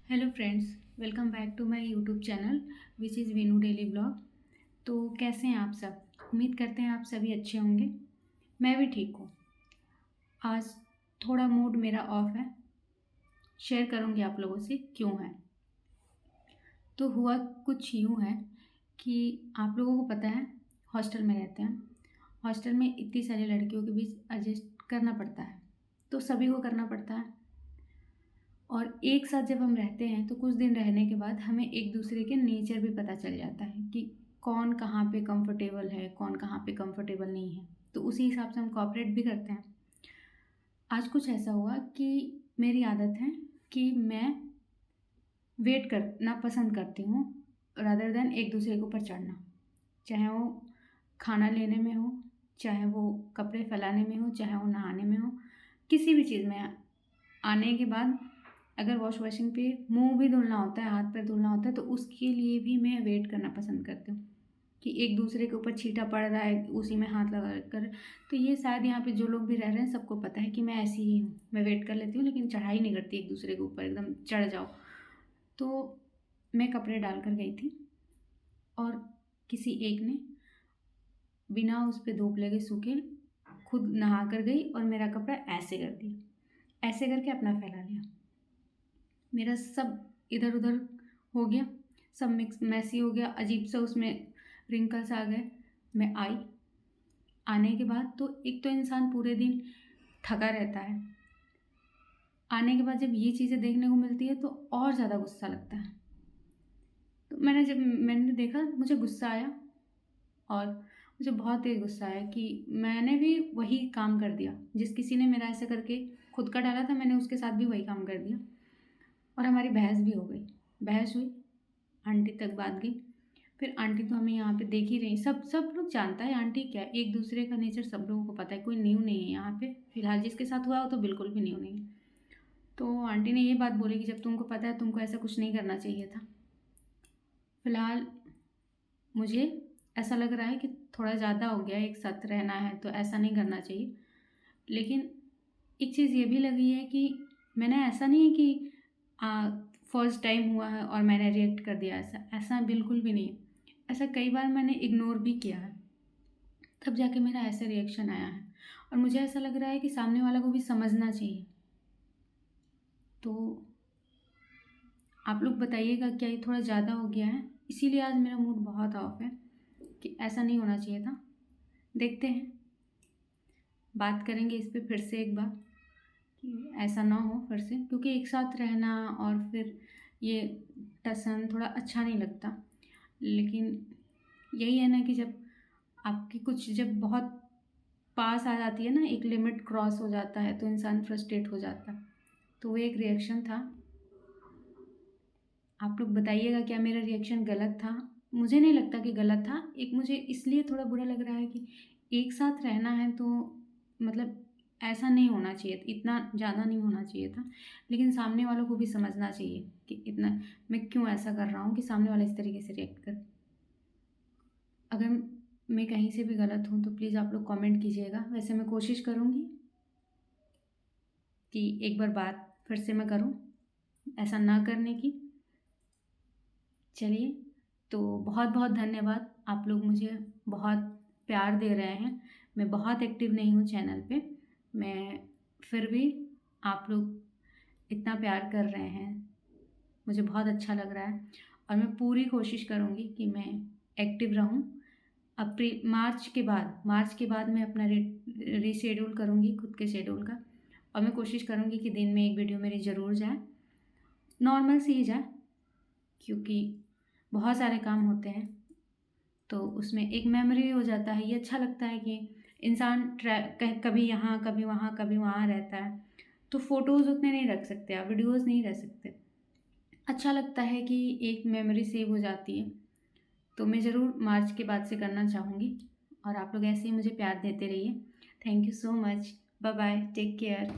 Hello friends, welcome back to my YouTube channel which is Veenu daily blog. तो कैसे हैं आप सब? उम्मीद करते हैं आप सभी अच्छे होंगे। मैं भी ठीक हूँ। आज थोड़ा मूड मेरा ऑफ है, शेयर करूँगी आप लोगों से क्यों है। तो हुआ कुछ यूँ है कि आप लोगों को पता है, हॉस्टल में रहते हैं। हॉस्टल में इतनी सारी लड़कियों के बीच एडजस्ट करना पड़ता है, तो सभी को करना पड़ता है। और एक साथ जब हम रहते हैं तो कुछ दिन रहने के बाद हमें एक दूसरे के नेचर भी पता चल जाता है कि कौन कहाँ पे कंफर्टेबल है, कौन कहाँ पे कंफर्टेबल नहीं है। तो उसी हिसाब से हम कोऑपरेट भी करते हैं। आज कुछ ऐसा हुआ कि मेरी आदत है कि मैं वेट करना पसंद करती हूँ रादर देन एक दूसरे के ऊपर चढ़ना। चाहे वो खाना लेने में हो, चाहे वो कपड़े फैलाने में हो, चाहे वो नहाने में हो, किसी भी चीज़ में आने के बाद अगर वॉश बेसिन पे मुंह भी धुलना होता है, हाथ पैर धुलना होता है, तो उसके लिए भी मैं वेट करना पसंद करती हूँ कि एक दूसरे के ऊपर छींटा पड़ रहा है, उसी में हाथ लगा कर। तो ये शायद यहाँ पे जो लोग भी रह रहे हैं सबको पता है कि मैं ऐसी ही हूँ। मैं वेट कर लेती हूँ लेकिन चढ़ाई नहीं करती एक दूसरे के ऊपर, एकदम चढ़ जाओ। तो मैं कपड़े डाल कर गई थी और किसी एक ने बिना उस पर धूप लगे सूखे खुद नहा कर गई और मेरा कपड़ा ऐसे कर दिया, ऐसे करके अपना फैला लिया। मेरा सब इधर उधर हो गया, सब मिक्स मैसी हो गया, अजीब सा उसमें रिंकल्स आ गए। मैं आई, आने के बाद तो एक तो इंसान पूरे दिन थका रहता है, आने के बाद जब ये चीज़ें देखने को मिलती है तो और ज़्यादा गुस्सा लगता है। तो मैंने देखा, मुझे गुस्सा आया और मुझे बहुत तेज़ गुस्सा आया कि मैंने भी वही काम कर दिया। जिस किसी ने मेरा ऐसे करके खुद का डाला था, मैंने उसके साथ भी वही काम कर दिया और हमारी बहस भी हो गई। बहस हुई, आंटी तक बात गई। फिर आंटी तो हमें यहाँ पे देख ही रही, सब लोग जानता है आंटी क्या है, एक दूसरे का नेचर सब लोगों को पता है, कोई न्यू नहीं है यहाँ पे। फिलहाल जिसके साथ हुआ हो तो बिल्कुल भी न्यू नहीं है। तो आंटी ने ये बात बोली कि जब तुमको पता है, तुमको ऐसा कुछ नहीं करना चाहिए था। फिलहाल मुझे ऐसा लग रहा है कि थोड़ा ज़्यादा हो गया, एक साथ रहना है तो ऐसा नहीं करना चाहिए। लेकिन एक चीज़ ये भी लगी है कि मैंने, ऐसा नहीं है कि फर्स्ट टाइम हुआ है और मैंने रिएक्ट कर दिया, ऐसा ऐसा बिल्कुल भी नहीं है। ऐसा कई बार मैंने इग्नोर भी किया है, तब जाके मेरा ऐसा रिएक्शन आया है। और मुझे ऐसा लग रहा है कि सामने वाला को भी समझना चाहिए। तो आप लोग बताइएगा, क्या ये थोड़ा ज़्यादा हो गया है? इसीलिए आज मेरा मूड बहुत ऑफ है कि ऐसा नहीं होना चाहिए था। देखते हैं, बात करेंगे इस पे फिर से एक बार कि ऐसा ना हो फिर से, क्योंकि एक साथ रहना और फिर ये टसन थोड़ा अच्छा नहीं लगता। लेकिन यही है ना कि जब आपकी कुछ जब बहुत पास आ जाती है ना, एक लिमिट क्रॉस हो जाता है तो इंसान फ्रस्ट्रेट हो जाता है। तो वो एक रिएक्शन था। आप लोग बताइएगा, क्या मेरा रिएक्शन गलत था? मुझे नहीं लगता कि गलत था। एक मुझे इसलिए थोड़ा बुरा लग रहा है कि एक साथ रहना है तो मतलब ऐसा नहीं होना चाहिए, इतना ज़्यादा नहीं होना चाहिए था। लेकिन सामने वालों को भी समझना चाहिए कि इतना मैं क्यों ऐसा कर रहा हूँ कि सामने वाला इस तरीके से रिएक्ट कर। अगर मैं कहीं से भी गलत हूँ तो प्लीज़ आप लोग कमेंट कीजिएगा। वैसे मैं कोशिश करूँगी कि एक बार बात फिर से मैं करूँ ऐसा ना करने की। चलिए, तो बहुत बहुत धन्यवाद। आप लोग मुझे बहुत प्यार दे रहे हैं। मैं बहुत एक्टिव नहीं हूँ चैनल पे, मैं फिर भी आप लोग इतना प्यार कर रहे हैं, मुझे बहुत अच्छा लग रहा है। और मैं पूरी कोशिश करूँगी कि मैं एक्टिव रहूँ। मार्च के बाद मैं अपना रीशेड्यूल करूँगी खुद के शेड्यूल का। और मैं कोशिश करूँगी कि दिन में एक वीडियो मेरी ज़रूर जाए, नॉर्मल सी ही जाए, क्योंकि बहुत सारे काम होते हैं तो उसमें एक मेमोरी हो जाता है। ये अच्छा लगता है कि इंसान कभी यहाँ कभी वहाँ कभी वहाँ रहता है, तो फ़ोटोज़ उतने नहीं रख सकते आप, वीडियोज़ नहीं रख सकते। अच्छा लगता है कि एक मेमोरी सेव हो जाती है। तो मैं ज़रूर मार्च के बाद से करना चाहूँगी और आप लोग ऐसे ही मुझे प्यार देते रहिए। Thank you so much. Bye bye, take care.